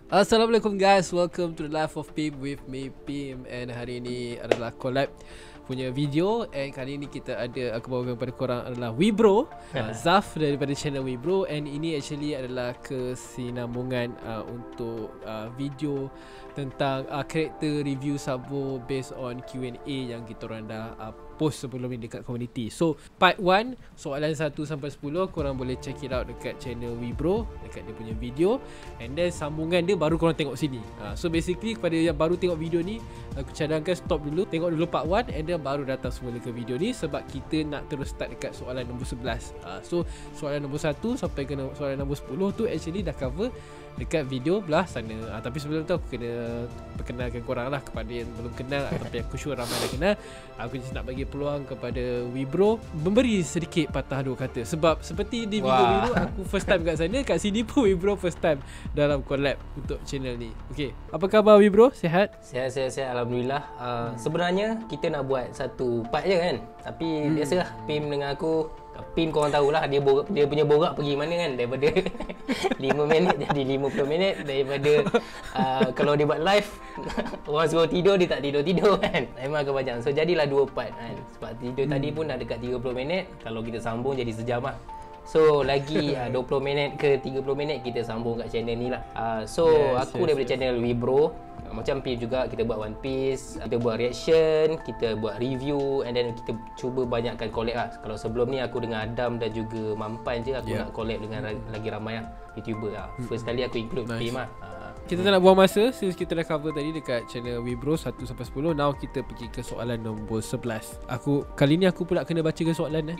Assalamualaikum guys, welcome to the Life of Pim with me Pim. And hari ini adalah collab punya video. And kali ini kita ada, aku bawakan kepada korang adalah Webro, Zaf daripada channel Webro. And ini actually adalah kesinambungan untuk video tentang karakter review Sabo based on Q&A yang kita orang dah post sebelum ni dekat community. So part 1, soalan 1 sampai 10 korang boleh check it out dekat channel Webro, dekat dia punya video. And then sambungan dia baru korang tengok sini. So basically kepada yang baru tengok video ni, aku cadangkan stop dulu, tengok dulu part 1 and then baru datang semula ke video ni, sebab kita nak terus start dekat soalan nombor 11. So soalan nombor 1 sampai ke soalan nombor 10 tu actually dah cover dekat video belah sana. Tapi sebelum tu aku kena perkenalkan korang lah kepada yang belum kenal, tapi aku sure ramai dah kenal. Aku just nak bagi peluang kepada Webro memberi sedikit patah dua kata, sebab seperti di video Webro aku first time kat sana, kat sini pun Webro first time dalam collab untuk channel ni. Okay, apa khabar Webro? Sihat? Sihat, alhamdulillah. Sebenarnya kita nak buat satu part je kan, tapi biasalah Pim dengan aku, Pim korang tahulah dia punya borak pergi mana kan, daripada 5 minit jadi 50 minit, daripada kalau dia buat live orang suruh tidur dia tak tidur kan, memang akan panjang. So jadilah 2 part kan, sebab tidur tadi pun dah dekat 30 minit, kalau kita sambung jadi sejam lah. So lagi 20 minit ke 30 minit kita sambung kat channel ni lah. Aku daripada channel Webro. Macam Pim juga, kita buat One Piece, kita buat reaction, kita buat review, and then kita cuba banyakkan collab lah. Kalau sebelum ni aku dengan Adam dan juga Mampan je, aku nak collab dengan lagi ramai lah YouTuber lah. First kali aku include Pim lah. Kita tak nak buang masa, since kita dah cover tadi dekat channel Webro 1 sampai 10. Now kita pergi ke soalan nombor 11. Kali ni aku pula kena baca ke soalan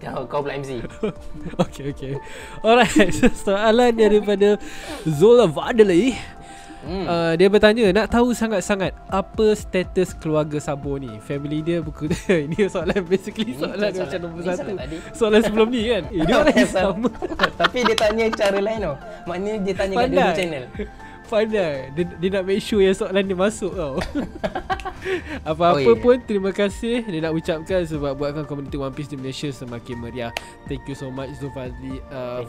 Kau pula MC. Okay. Alright, soalan daripada Zola Vadeli. Dia bertanya, nak tahu sangat-sangat apa status keluarga Sabo ni, family dia buku dia. Ini soalan basically soalan macam nombor 1. Soalan sebelum ni kan. Dia orang sama. Tapi dia tanya cara lain tau. Maknanya dia tanya kat dua channel. Pandai. Dia nak make sure yang soalan dia masuk tau. Apa-apa pun terima kasih dia nak ucapkan sebab buatkan komuniti One Piece di Malaysia semakin meriah. Thank you so much Zulfadli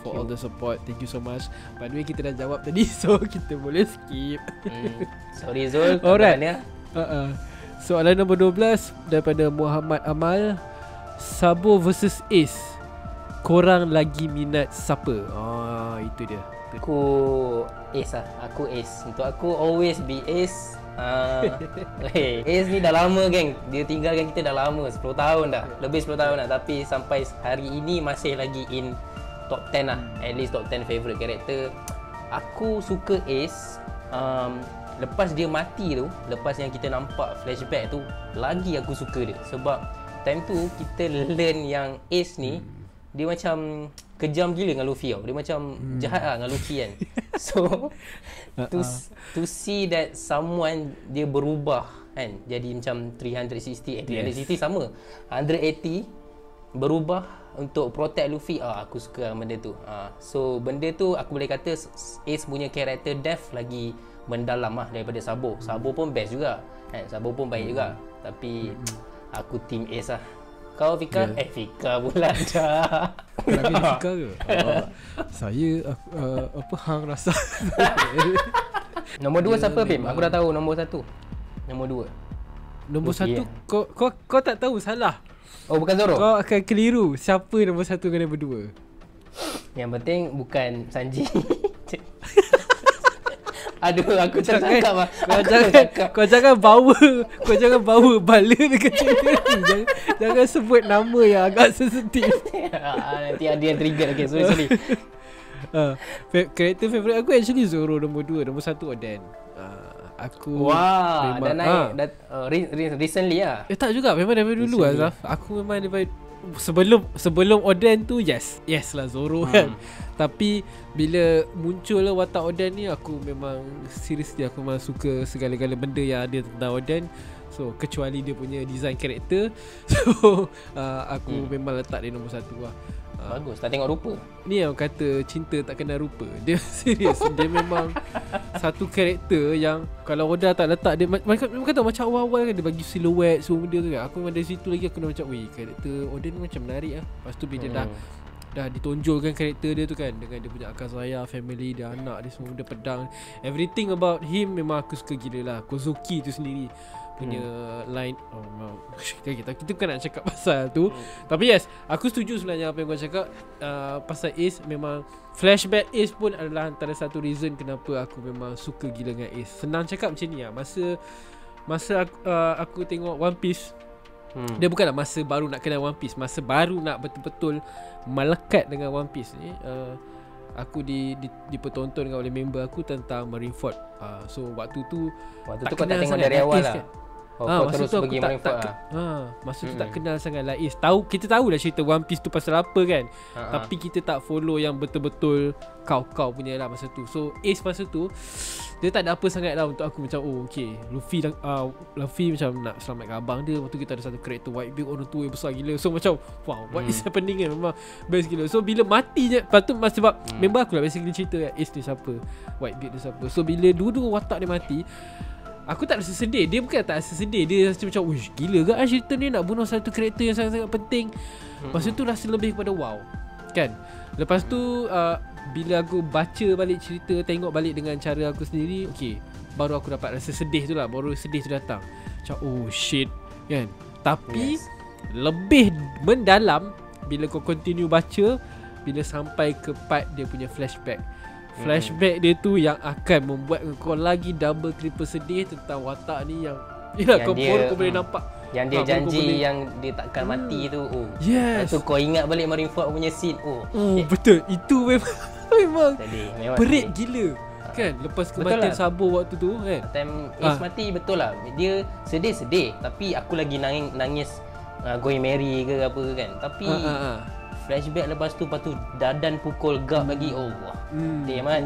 for all the support. Thank you so much. By the way kita dah jawab tadi, so kita boleh skip. Sorry Zul. Alright. Soalan nombor 12 daripada Muhammad Amal. Sabo versus Ace, korang lagi minat siapa? Itu dia. Aku Ace lah. Aku Ace. Untuk aku always be Ace. Ace ni dah lama geng. Dia tinggalkan kita dah lama, 10 tahun dah. Lebih 10 tahun dah. Tapi sampai hari ini masih lagi in top 10 lah. At least top 10 favourite character. Aku suka Ace. Lepas dia mati tu, lepas yang kita nampak flashback tu, lagi aku suka dia. Sebab time tu kita learn yang Ace ni dia macam kejam gila dengan Luffy tau. Dia macam jahat lah dengan Luffy kan. So to see that someone dia berubah kan, jadi macam 360 sama 180 berubah untuk protect Luffy. Aku suka benda tu. So benda tu aku boleh kata Ace punya character depth lagi mendalam lah daripada Sabo. Sabo pun best juga kan? Sabo pun baik juga. Tapi aku team Ace lah. Kau Fika? Fika pula dah. Lagi Fika ke? Saya hang rasa. Nombor 2 siapa Pim? Aku dah tahu nombor 1. Nombor 2. Nombor 1 kau tak tahu, salah. Oh, bukan Zoro. Kau akan keliru. Siapa nombor 1 dengan nombor 2? Yang penting bukan Sanji. Aduh, aku tercakap lah. Kau jangan bawa bala dekat channel ni. Jangan sebut nama yang agak sensitif. Nanti ada yang trigger. Okay, sorry. Karakter favourite aku actually Zoro nombor 2. Nombor 1 Oden. Aku dah naik recently lah. Tak juga, memang daripada dulu lah Zaf. Aku memang daripada sebelum Oden tu yes lah Zoro kan. Tapi bila muncul lah watak Oden ni, aku memang seriously aku memang suka segala-gala benda yang ada tentang Oden. So kecuali dia punya design karakter. So aku memang letak dia nombor 1 lah. Bagus, tak tengok rupa. Ni yang kata cinta tak kenal rupa. Dia serius. Dia memang satu karakter yang kalau Oda tak letak dia, macam macam awal-awal kan dia bagi siluet semua benda tu kan. Aku memang dari situ lagi aku dah macam, weh, karakter Oda ni macam menarik lah. Lepas tu bila dah dah ditonjolkan karakter dia tu kan, dengan dia punya akal saya, family dia, anak dia semua, dia pedang, everything about him memang aku suka gila lah. Kozuki tu sendiri punya line, kita bukan nak cakap pasal tu, tapi yes, aku setuju sebenarnya apa yang kau cakap pasal Ace. Memang flashback Ace pun adalah antara satu reason kenapa aku memang suka gila dengan Ace. Senang cakap macam ni lah. Masa aku tengok One Piece, dia bukanlah masa baru nak kenal One Piece, masa baru nak betul-betul melekat dengan One Piece ni, aku dipertontonkan oleh member aku tentang Marineford. So waktu tu kau tak tengok dari awal lah. Kan? Kau terus pergi Marineford lah. Masa tu tak kenal sangat lah Ace. Kita tahu dah cerita One Piece tu pasal apa kan, tapi kita tak follow yang betul-betul kau punya lah masa tu. So Ace masa tu dia tak ada apa sangat lah untuk aku. Macam okay, Luffy macam nak selamatkan abang dia. Lepas tu kita ada satu karakter Whitebeard, orang tua yang besar gila. So macam wow, what is happening kan. Memang best gila. So bila mati je, lepas tu sebab member aku lah basically cerita Ace ni siapa, Whitebeard ni siapa. So bila dua-dua watak dia mati, aku tak rasa sedih. Dia bukan tak rasa sedih, dia rasa macam wish gila ke cerita ni nak bunuh satu karakter yang sangat-sangat penting. Masa tu rasa lebih kepada wow kan. Lepas tu bila aku baca balik cerita, tengok balik dengan cara aku sendiri, okay, baru aku dapat rasa sedih tu lah. Baru sedih tu datang, macam oh shit kan. Tapi lebih mendalam bila kau continue baca, bila sampai ke part dia punya flashback dia tu yang akan membuat kau lagi double triple sedih tentang watak ni yang kau boleh nampak yang dia janji yang dia takkan mati tu. Yes. Tu kau ingat balik Marineford punya scene. Betul. Itu memang perit gila kan. Lepas kematian Sabo waktu tu kan, time Ace mati, betul lah. Dia sedih, tapi aku lagi nangis going merry ke apa kan. Tapi flashback lepas tu Dadan pukul Garp lagi. Wah. Damn man.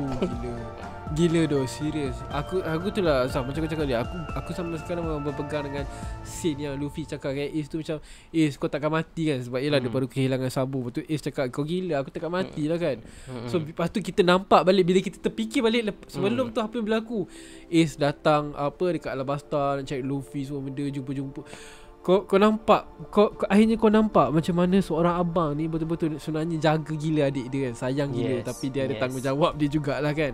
Gila doh, serius. Aku tu lah macam kau cakap dia. Aku sampai sekarang memang berpegang dengan scene yang Luffy cakap dengan Ace tu, macam Ace kau takkan mati kan. Sebab yelah dia baru kehilangan Sabo. Lepas tu Ace cakap kau gila, aku takkan mati lah kan. So lepas tu kita nampak balik, bila kita terfikir balik sebelum tu apa yang berlaku. Ace datang dekat Alabasta nak cari Luffy, semua benda, jumpa. Kau nampak, akhirnya kau nampak macam mana seorang abang ni betul-betul sebenarnya jaga gila adik dia kan, sayang gila, tapi dia ada tanggungjawab dia jugalah kan,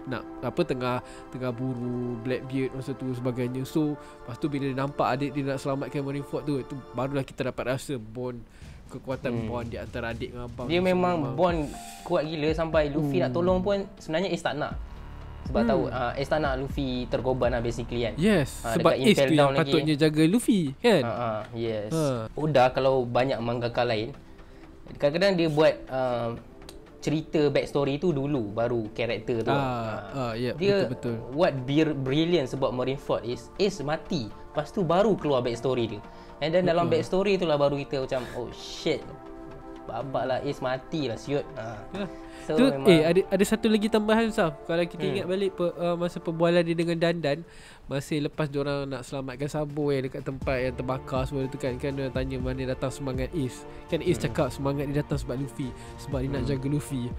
nak tengah buru Blackbeard masa tu sebagainya. So lepas tu bila dia nampak adik dia nak selamatkan Marineford tu barulah kita dapat rasa kekuatan bond di antara adik dengan abang. Dia memang bond kuat gila sampai Luffy nak tolong pun sebenarnya Ace tak nak. Sebab tahu Ace tak nak Luffy terkorban lah basically kan. Yes, sebab Ace tu yang patutnya jaga Luffy kan. Yes. Oda kalau banyak mangaka lain, kadang-kadang dia buat cerita backstory tu dulu baru karakter tu. Dia betul. What brilliant sebab Marineford is Ace mati, lepas tu baru keluar backstory dia. And then dalam backstory tu lah baru kita macam oh shit, babak lah Ace mati lah siut. So, tu, ada satu lagi tambahan Saf. Kalau kita ingat balik masa perbualan dia dengan Dandan, masa lepas diorang nak selamatkan Sabo yang dekat tempat yang terbakar semua tu kan dia tanya mana datang semangat Ace. Kan Ace cakap semangat dia datang sebab Luffy, sebab dia nak jaga Luffy.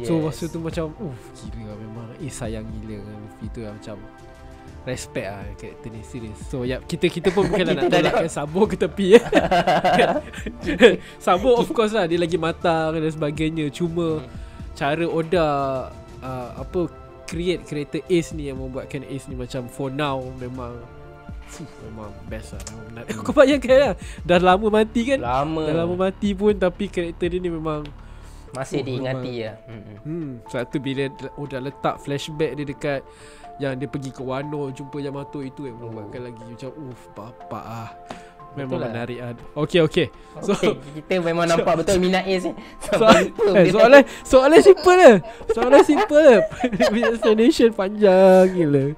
So masa tu macam gila lah, memang Ace sayang gila dengan Luffy tu lah, macam respect lah karakter ni, serius. So kita pun bukanlah nak tolakkan Sabo ke tepi Sabo of course lah dia lagi matang dan sebagainya, cuma cara Oda create karakter Ace ni yang membuatkan Ace ni macam for now memang best lah. Kau bayangkan lah, dah lama mati kan, dah lama mati pun tapi karakter dia ni memang masih diingati lah. Sebab tu bila Oda letak flashback dia dekat yang dia pergi ke Wano jumpa Yamato, itu yang membuatkan lagi macam bapak memang menarik lah. Okay. So kita memang nampak betul minat Ace ni. Soalan simple lah. Soalan simple lah. Explanation panjang gila.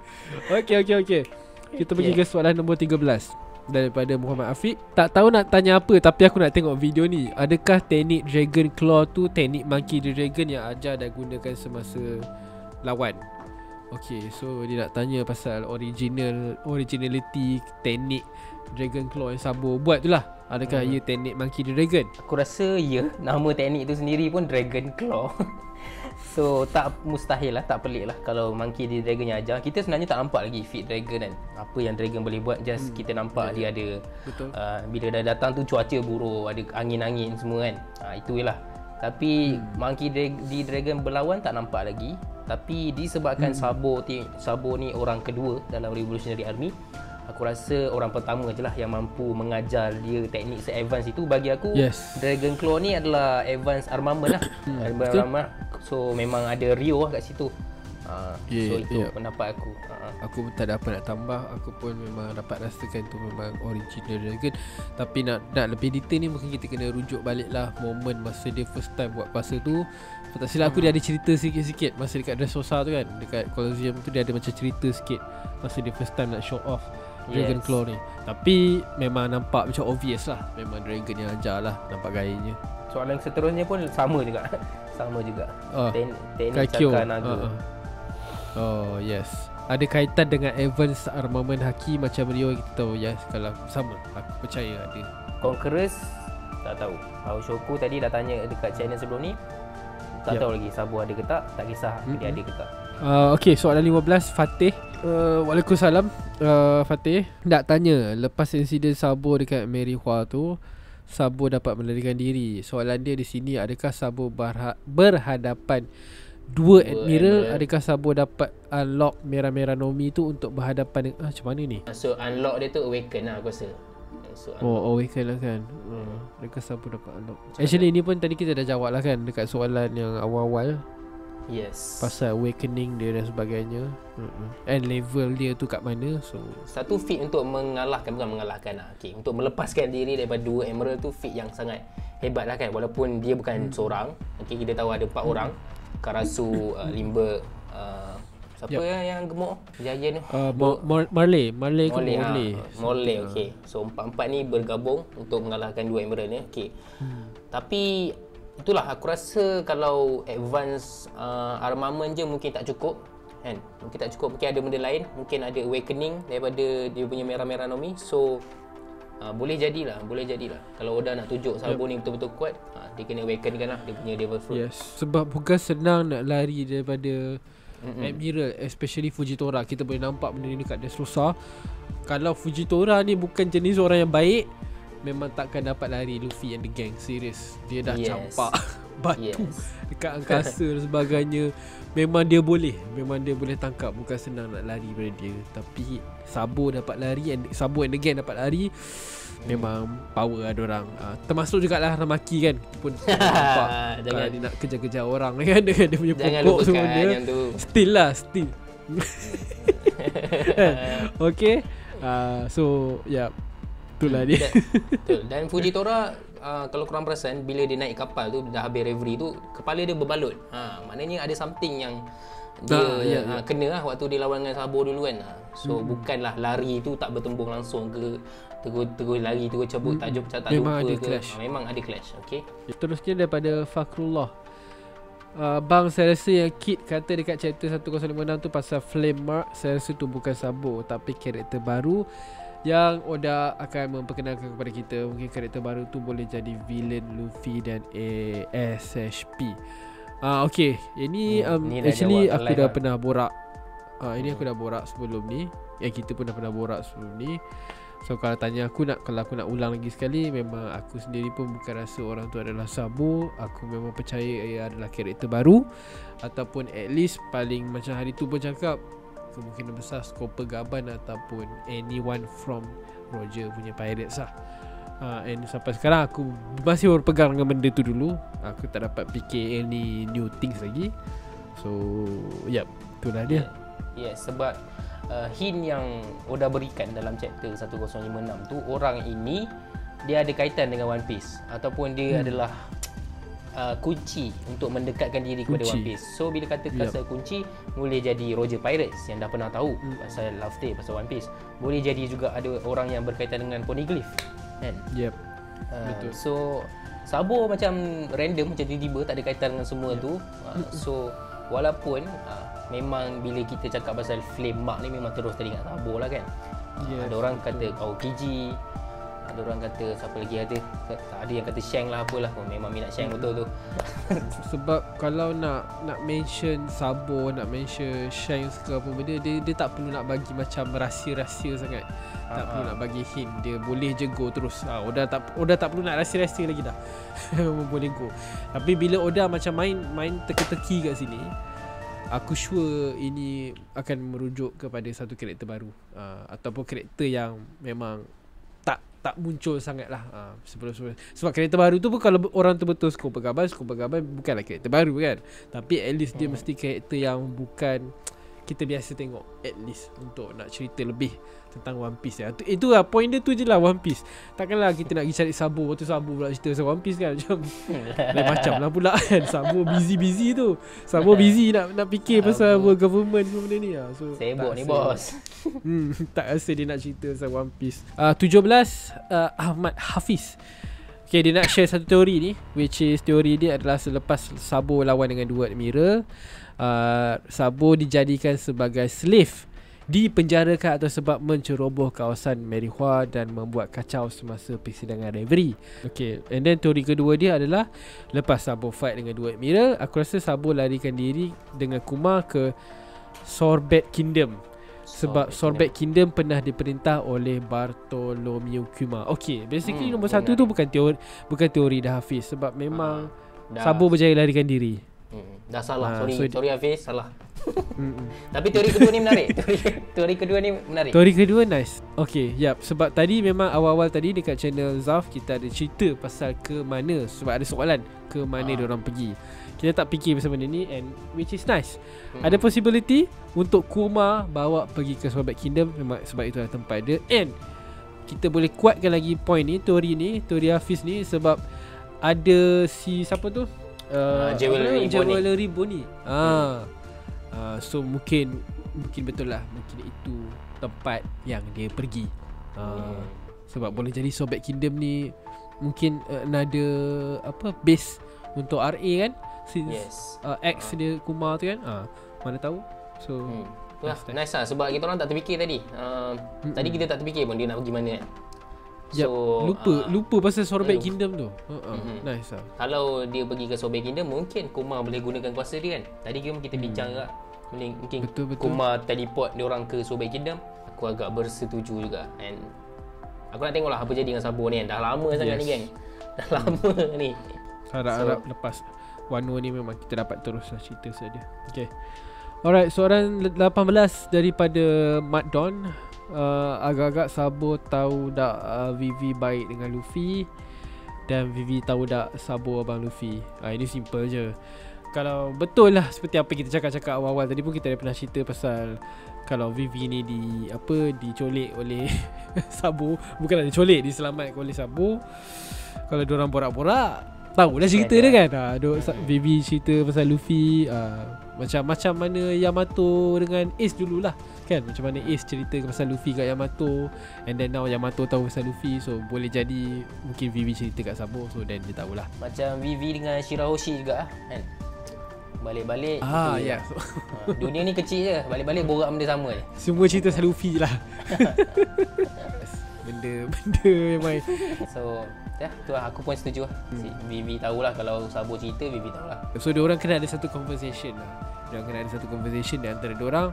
Okay. Kita pergi ke soalan nombor 13 daripada Muhammad Afiq. Tak tahu nak tanya apa, tapi aku nak tengok video ni. Adakah teknik Dragon Claw tu teknik Monkey the Dragon yang ajar dan gunakan semasa lawan? Okay, so dia nak tanya pasal originality teknik Dragon Claw yang Sabo buat tu lah. Adakah ia teknik Monkey the Dragon? Aku rasa nama teknik tu sendiri pun Dragon Claw. So tak mustahil lah, tak pelik lah kalau Monkey the Dragon yang ajar. Kita sebenarnya tak nampak lagi fit Dragon kan, apa yang Dragon boleh buat. Just kita nampak dia ada bila dah datang tu cuaca buruk, ada angin-angin semua kan. Itulah Tapi Monkey D. Dragon berlawan tak nampak lagi. Tapi disebabkan Sabo ni orang kedua dalam Revolutionary Army, aku rasa orang pertama je lah yang mampu mengajar dia teknik se-advance itu. Bagi aku Dragon Claw ni adalah advance armament lah. Armament. So memang ada Rio lah kat situ. So itu pendapat aku. Aku tak ada apa nak tambah. Aku pun memang dapat rasakan tu memang original Dragon. Tapi nak lebih detail ni mungkin kita kena rujuk balik lah momen masa dia first time buat puasa tu. Tak silap aku dia ada cerita sikit-sikit masa dekat Dressrosa tu kan, dekat Colosseum tu dia ada macam cerita sikit masa dia first time nak show off Dragon Claw ni. Tapi memang nampak macam obvious lah, memang Dragon yang ajar lah, nampak gayanya. Soalan seterusnya pun sama juga. Sama juga. Teknik Kaikyo. cakar naga. Oh yes. Ada kaitan dengan advance armament Haki macam Rio, kita tahu yes. Kalau sama, aku percaya ada. Conquerors tak tahu. Shoku tadi dah tanya dekat channel sebelum ni. Tak tahu lagi Sabo ada ke tak kisah dia ada ke tak. Okay, soalan 15 Fatih. Waalaikumsalam. Fatih nak tanya, lepas insiden Sabo dekat Merihua tu, Sabo dapat melarikan diri. Soalan dia di sini, adakah Sabo berhadapan dua Admiral? Adakah Sabo dapat unlock merah-merah Nomi tu untuk berhadapan dengan macam mana ni? So unlock dia tu awaken lah aku rasa. So, awaken lah kan. Adakah Sabo dapat unlock? Actually ni pun tadi kita dah jawab lah kan dekat soalan yang awal-awal. Yes. Pasal awakening dia dan sebagainya. And level dia tu kat mana. So satu feat untuk mengalahkan, bukan mengalahkan lah, untuk melepaskan diri daripada dua Emerald tu feat yang sangat hebat lah kan. Walaupun dia bukan seorang. Kita tahu ada 4 orang. Karasu, Limber, siapa yang gemuk Giant tu? Marley. Morley. Okay. So 4 ni bergabung untuk mengalahkan dua Emerald ni. Okay. Tapi itulah aku rasa kalau advance armament je mungkin tak cukup kan. Mungkin tak cukup, mungkin ada benda lain, mungkin ada awakening daripada dia punya merah-merah Nomi. So boleh jadilah. Kalau Oda nak tunjuk Sabo ni betul-betul kuat, dia kena awakenkan lah dia punya Devil Fruit. Yes. Sebab bukan senang nak lari daripada Admiral, especially Fujitora. Kita boleh nampak benda ni dekat Dressrosa. Kalau Fujitora ni bukan jenis orang yang baik, memang takkan dapat lari Luffy and the gang. Serius, dia dah campak batu dekat angkasa dan sebagainya. Memang dia boleh tangkap. Bukan senang nak lari daripada dia. Tapi Sabo dapat lari, Sabo and the gang dapat lari, memang power lah diorang. Termasuk jugalah Ramaki kan. Kita pun nampak jangan dia nak kejar-kejar orang kan, dengan dia punya pokok semua dia. Still. Okay. So itulah dia. Betul. Dan Fujitora, kalau korang perasan, bila dia naik kapal tu, dah habis reverie tu, kepala dia berbalut. Maknanya ada something yang dia kena lah waktu dia lawan dengan Sabo dulu kan. So bukanlah lari tu tak bertembung langsung ke, terus lari, terus cabut tajuk macam tak memang lupa ada ke. clash. Memang ada clash. Okay. Terusnya daripada Fakrullah. Bang, saya rasa yang Kid kata dekat chapter 1056 tu pasal Flame Mark, saya rasa tu bukan Sabo tapi karakter baru yang Oda akan memperkenalkan kepada kita. Mungkin karakter baru tu boleh jadi villain Luffy dan SHP. Okay, ini actually aku dah pernah borak. Ini aku dah borak sebelum ni. Yang kita pun dah pernah borak sebelum ni. So kalau tanya aku kalau aku nak ulang lagi sekali, memang aku sendiri pun bukan rasa orang tu adalah Sabo. Aku memang percaya ia adalah karakter baru, ataupun at least paling macam hari tu pun cakap, kemungkinan besar Skopper Gaban ataupun anyone from Roger punya Pirates lah. And sampai sekarang aku masih berpegang dengan benda tu dulu. Aku tak dapat fikir any new things lagi. So itulah dia. Sebab hint yang Oda berikan dalam chapter 1056 tu, orang ini dia ada kaitan dengan One Piece, ataupun dia adalah kunci untuk mendekatkan diri kepada One Piece. So bila kata pasal kunci, boleh jadi Roger Pirates yang dah pernah tahu pasal Laugh Tale, pasal One Piece. Boleh jadi juga ada orang yang berkaitan dengan Poneglyph kan. Betul. So Sabo macam random, macam tiba-tiba tak ada kaitan dengan semua tu. So walaupun memang bila kita cakap pasal Flame Mark ni, memang terus teringat Sabo lah kan. Ada orang kata Aokiji, Ada orang kata siapa lagi ada. Tak ada yang kata Shang lah apalah. Oh, memang minat Shang betul tu. Sebab kalau nak mention Sabo, nak mention Shanks ke apa benda, dia tak perlu nak bagi macam rahsia-rahsia sangat. Tak perlu nak bagi hint. Dia boleh je go terus. Oda tak perlu nak rahsia-rahsia lagi dah. Boleh go. Tapi bila Oda macam main teka-teki kat sini, aku sure ini akan merujuk kepada satu karakter baru, ataupun karakter yang memang tak muncul sangat lah sebelum. Sebab karakter baru tu pun kalau orang tu betul skop bergambar bukanlah karakter baru kan. Tapi at least dia mesti karakter yang bukan kita biasa tengok, at least untuk nak cerita lebih tentang One Piece ya. Itu lah point dia tu je lah, One Piece. Takkanlah kita nak pergi cari Sabo, tu Sabo pula cerita pasal One Piece kan. Macam lain macam lah pula kan. Sabo busy tu. Sabo busy nak fikir pasal world government semua benda ni lah. So, sibuk ni bos. Tak rasa dia nak cerita pasal One Piece. 17 Ahmad Hafiz. Okay, dia nak share satu teori ni, which is teori dia adalah selepas Sabo lawan dengan dua admiral, Sabo dijadikan sebagai slave, dipenjarakan atau sebab menceroboh kawasan Merihua dan membuat kacau semasa persidangan Reverie. Okay, and then teori kedua dia adalah lepas Sabo fight dengan dua admiral, aku rasa Sabo larikan diri dengan Kuma ke Sorbet Kingdom. Sebab Sorbet Kingdom pernah diperintah oleh Bartholomew Kuma. Okay, basically nombor satu tu bukan teori dah Hafiz. Sebab memang Sabo berjaya larikan diri. Dah salah, sorry Hafiz, salah. Tapi teori kedua ni menarik. Teori kedua ni menarik. Teori kedua nice. Okay, yap. Sebab tadi memang awal-awal tadi dekat channel Zaf kita ada cerita pasal ke mana, sebab ada soalan ke mana diorang pergi. Kita tak fikir pasal benda ni, and which is nice. Ada possibility untuk Kuma bawa pergi ke Sorbet Kingdom, memang sebab itu adalah tempat dia. And kita boleh kuatkan lagi point ni, teori Hafiz ni, sebab ada si siapa tu? Jewelry Bonnie. So mungkin betul lah, mungkin itu tempat yang dia pergi. Sebab boleh jadi Sorbet Kingdom ni mungkin ada base untuk RA kan, since X dia Kuma tu kan, mana tahu. So nice lah, sebab kita orang tak terfikir tadi. Tadi kita tak terfikir pun dia nak pergi mana kan. So lupa pasal Sorbet Kingdom tu. Nice lah. Kalau dia pergi ke Sorbet Kingdom, mungkin Kuma boleh gunakan kuasa dia kan. Tadi kita bincang juga, mungkin betul. Kuma teleport dia orang ke Sorbet Kingdom. Aku agak bersetuju juga. And aku nak tengoklah apa jadi dengan Sabo ni kan. Dah lama sangat ni geng. Dah lama ni. Harap lepas Wano ni memang kita dapat teruslah cerita saja. Okay, alright, soalan 18 daripada Mat Don. Agak-agak Sabo tahu tak Vivi baik dengan Luffy, dan Vivi tahu tak Sabo abang Luffy. Ini simple je. Kalau betul lah seperti apa kita cakap awal-awal tadi pun, kita dah pernah cerita pasal kalau Vivi ni dicolek oleh Sabo. Bukanlah dicolek, diselamatkan oleh Sabo. Kalau diorang borak-borak, tahulah cerita dia kan. Vivi cerita pasal Luffy, macam mana Yamato dengan Ace dululah kan. Macam mana Ace cerita pasal Luffy kat Yamato, and then now Yamato tahu pasal Luffy. So boleh jadi mungkin Vivi cerita kat Sabo, so then dia tahulah. Macam Vivi dengan Shirahoshi juga kan. Balik-balik ya. Dunia ni kecil je, balik-balik borak benda sama je. Semua cerita pasal Luffy je lah. Benda memang. So tu lah, aku pun setuju lah. Vivi tahulah, kalau Sabo cerita Vivi tahulah. So diorang kena ada satu conversation lah. Diorang kena ada satu conversation di antara diorang,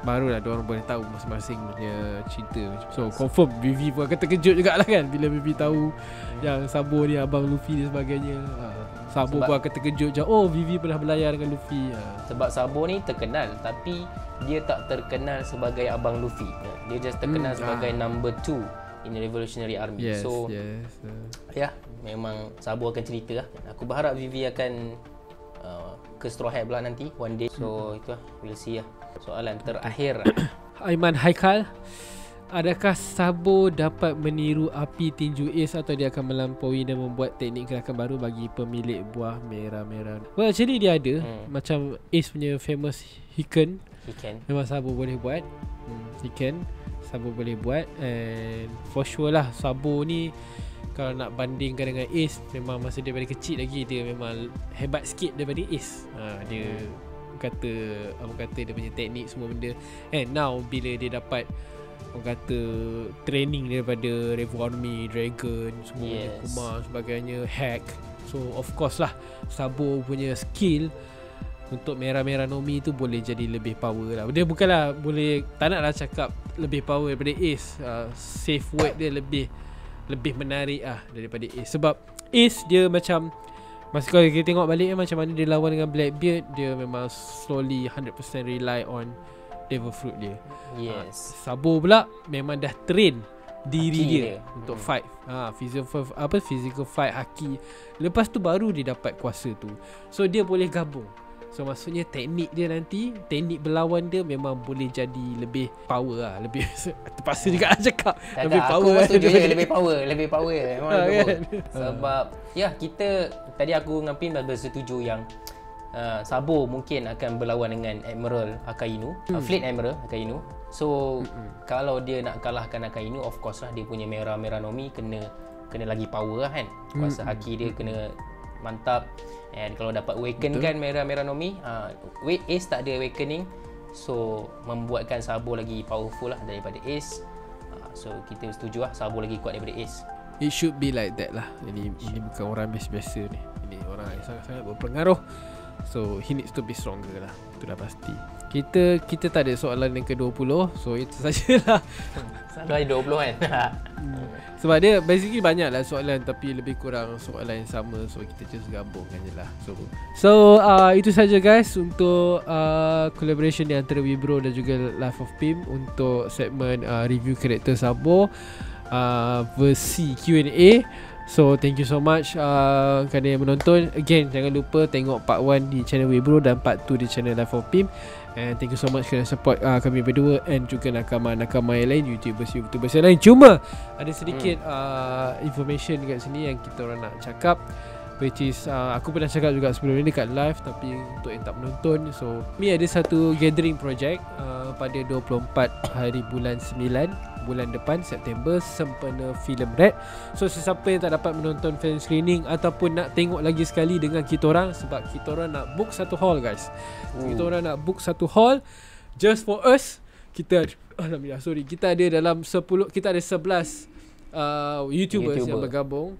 barulah diorang boleh tahu masing-masing punya cerita. So confirm Vivi pun akan terkejut jugalah kan bila Vivi tahu yang Sabo ni abang Luffy dan sebagainya. Sabo pun akan terkejut je, oh Vivi pernah berlayar dengan Luffy. Sebab Sabo ni terkenal, tapi dia tak terkenal sebagai abang Luffy. Dia just terkenal sebagai number 2 in the Revolutionary Army. So memang Sabo akan cerita lah. Aku berharap Vivi akan ke Straw Hat pula nanti one day. So itu lah, we'll see lah. Soalan terakhir Aiman Haikal, adakah Sabo dapat meniru api tinju Ace, atau dia akan melampaui dan membuat teknik gerakan baru bagi pemilik buah merah-merah? Well, actually dia ada macam Ace punya famous Hiken. Memang Sabo boleh buat. Hiken Sabo boleh buat, and for sure lah Sabo ni kalau nak bandingkan dengan Ace, memang masa dia daripada kecil lagi dia memang hebat sikit daripada Ace. Dia kata dia punya teknik semua benda. And now bila dia dapat orang kata training daripada Revo Army, Dragon, semua Yes. Kumar sebagainya, hack. So of course lah Sabo punya skill untuk merah-merah Nomi tu boleh jadi lebih power lah. Dia bukanlah boleh, tak naklah cakap lebih power daripada Ace. Safe word dia lebih menarik lah daripada Ace. Sebab Ace dia macam, masa kalau kita tengok balik macam mana dia lawan dengan Blackbeard, dia memang slowly 100% rely on Devil Fruit dia. Yes. Sabo pula memang dah train diri Haki dia dia. untuk fight. Physical fight, haki. Lepas tu baru dia dapat kuasa tu. So dia boleh gabung. So maksudnya teknik dia nanti, teknik berlawan dia memang boleh jadi lebih power lah. Lebih terpaksa juga nak cakap lebih power aku kan. setuju je lebih power memang Ha, lebih kan? power. Sebab ya kita tadi aku dengan Pim dah bersetuju yang Sabo mungkin akan berlawan dengan Admiral Akainu, Fleet Admiral Akainu. So kalau dia nak kalahkan Akainu, of course lah dia punya merah-merah Nomi kena lagi power lah kan. Kuasa haki dia kena mantap. And kalau dapat awaken kan merah-merah Nomi, Ace tak ada awakening, so membuatkan Sabo lagi powerful lah daripada Ace. So kita setuju lah Sabo lagi kuat daripada Ace. It should be like that lah. Ini bukan orang biasa-biasa ni. Ini orang yang sangat-sangat berpengaruh. So he needs to be stronger lah. Itu dah pasti. Kita tak ada soalan yang ke-20. So itu sajalah. Selalu ada 20 kan. Sebab dia basically banyak lah soalan, tapi lebih kurang soalan yang sama. So kita just gabungkan je lah. So itu saja guys untuk collaboration di antara Wibro dan juga Life of Pim untuk segmen review karakter Sabo versi Q&A. So thank you so much kerana yang menonton. Again, jangan lupa tengok part 1 di channel Wibro dan part 2 di channel Life of Pim. And thank you so much kerana support kami berdua and juga nakama-nakama yang lain, YouTubers yang lain. Cuma ada sedikit information dekat sini yang kita orang nak cakap, which is aku pernah cakap juga sebelum ni dekat live, tapi untuk yang tak menonton, so ni ada satu gathering project pada 24 hari bulan 9 bulan depan September, sempena filem Red. So sesiapa yang tak dapat menonton film screening ataupun nak tengok lagi sekali dengan kita orang, sebab kita orang nak book satu hall guys. Kita orang nak book satu hall just for us. Kita alhamdulillah, kita ada dalam 10, kita ada 11 YouTubers yang bergabung.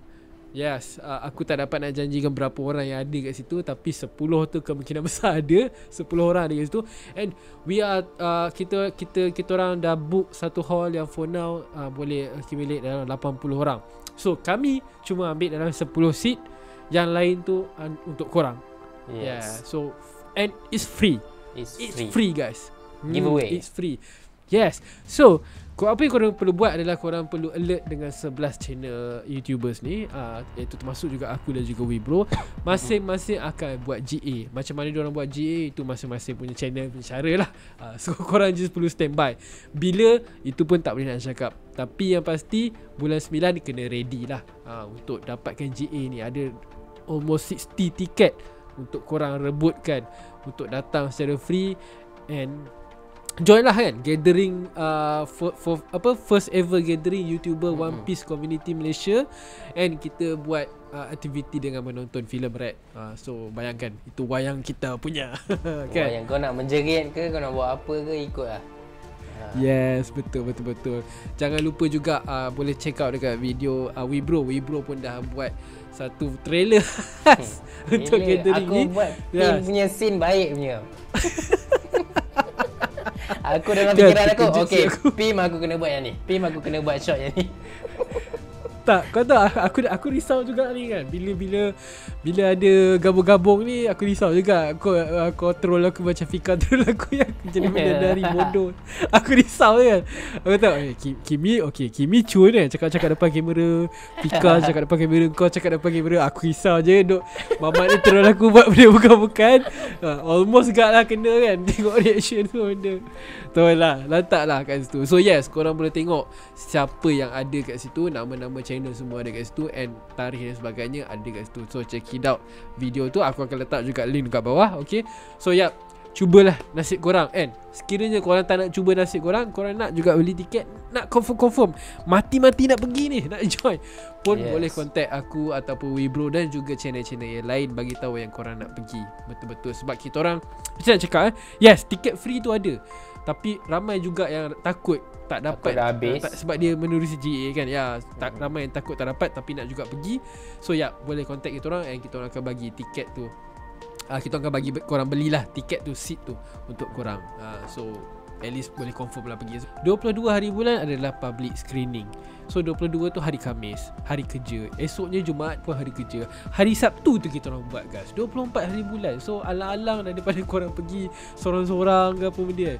Yes, aku tak dapat nak janjikan berapa orang yang ada kat situ, tapi 10 tu kemungkinan besar ada 10 orang ada kat situ. And we are kita orang dah book satu hall yang for now boleh accumulate dalam 80 orang. So kami cuma ambil dalam 10 seat, yang lain tu untuk korang. Yes. Yeah, so and it's free. It's free guys. Giveaway. It's free. Yes. So apa yang korang perlu buat adalah korang perlu alert dengan 11 channel YouTubers ni, iaitu termasuk juga aku dan juga Wibro. Masing-masing akan buat GA. Macam mana diorang buat GA, itu masing-masing punya channel punya cara lah. So korang just perlu standby. Bila, itu pun tak boleh nak cakap. Tapi yang pasti bulan 9 kena ready lah untuk dapatkan GA ni. Ada almost 60 tiket untuk korang rebutkan untuk datang secara free. And join lah kan gathering first ever gathering YouTuber One Piece Community Malaysia, and kita buat aktiviti dengan menonton filem Red. So bayangkan itu wayang kita punya kan. Wayang kau nak menjerit ke, kau nak buat apa ke, ikut lah. Yes, betul. Jangan lupa juga boleh check out dekat video Wibro pun dah buat satu trailer khas untuk gathering aku ni. Aku buat Pim punya scene baik punya. Aku dalam fikiran aku, okay, Pim aku kena buat yang ni, Pim aku kena buat shot yang ni. Tak, kau tahu aku risau juga ni kan. Bila ada gabung-gabung ni, aku risau juga. Kau troll aku macam Fika troll aku yang jadi bidadari bodoh. Aku risau kan. Aku tahu Kimi cun kan, cakap depan kamera. Fika cakap depan kamera, kau cakap depan kamera. Aku risau je duk Mamat ni troll aku buat benda bukan-bukan. Almost gak lah kena kan. Tengok reaction tu benda. Tu lah, lantak lah kat situ. So yes, korang boleh tengok siapa yang ada kat situ, nama-nama channel semua ada kat situ, and tarikh dan sebagainya ada kat situ. So check it out. Video tu aku akan letak juga link dekat bawah. Okay, so yap, cubalah nasib korang. And sekiranya korang tak nak cuba nasib korang nak juga beli tiket, nak confirm mati-mati nak pergi ni, nak join pun, boleh contact aku ataupun Wibro dan juga channel-channel yang lain, bagi tahu yang korang nak pergi betul-betul. Sebab kita orang macam nak cakap yes, tiket free tu ada, Tapi ramai juga yang takut tak dapat dah habis. sebab dia menerusi GA kan. Ya, ramai yang takut tak dapat tapi nak juga pergi. So ya, boleh contact kita orang, and kita orang akan bagi tiket tu. Kita akan bagi korang belilah tiket tu, seat tu untuk korang. So at least boleh confirm lah pergi. 22 hari bulan adalah public screening. So 22 tu hari Khamis, hari kerja. Esoknya Jumaat pun hari kerja. Hari Sabtu tu kita orang buat guys. 24 hari bulan. So alang-alang daripada korang pergi sorang-sorang ke apa benda,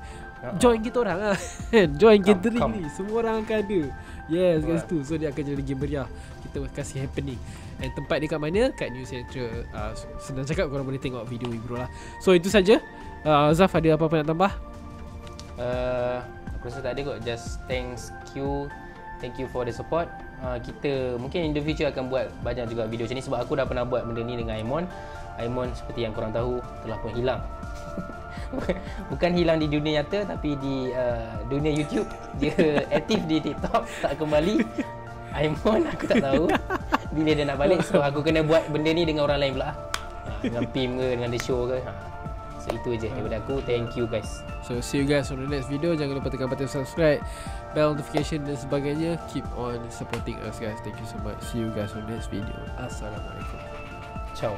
join kita orang lah. Join catering ni, semua orang akan ada. Yes guys tu. So dia akan jadi lagi meriah. Kita kasih happening. And tempat dia kat mana? Kat New Central. Senang cakap, korang boleh tengok video Wibro lah. So itu saja. Zaf, ada apa-apa nak tambah? Aku rasa tak ada kot. Just thank you for the support. Kita mungkin in the future akan buat banyak juga video macam ni, sebab aku dah pernah buat benda ni dengan Aimon seperti yang korang tahu telah pun hilang. Bukan hilang di dunia nyata, tapi di dunia YouTube. Dia aktif di TikTok, tak kembali. Aimon aku tak tahu bila dia nak balik. So aku kena buat benda ni dengan orang lain pula. Dengan Pim ke, dengan The Show ke. So itu je daripada aku. Thank you guys. So see you guys on the next video. Jangan lupa tekan button subscribe, bell notification dan sebagainya. Keep on supporting us guys. Thank you so much. See you guys on the next video. Assalamualaikum. Ciao.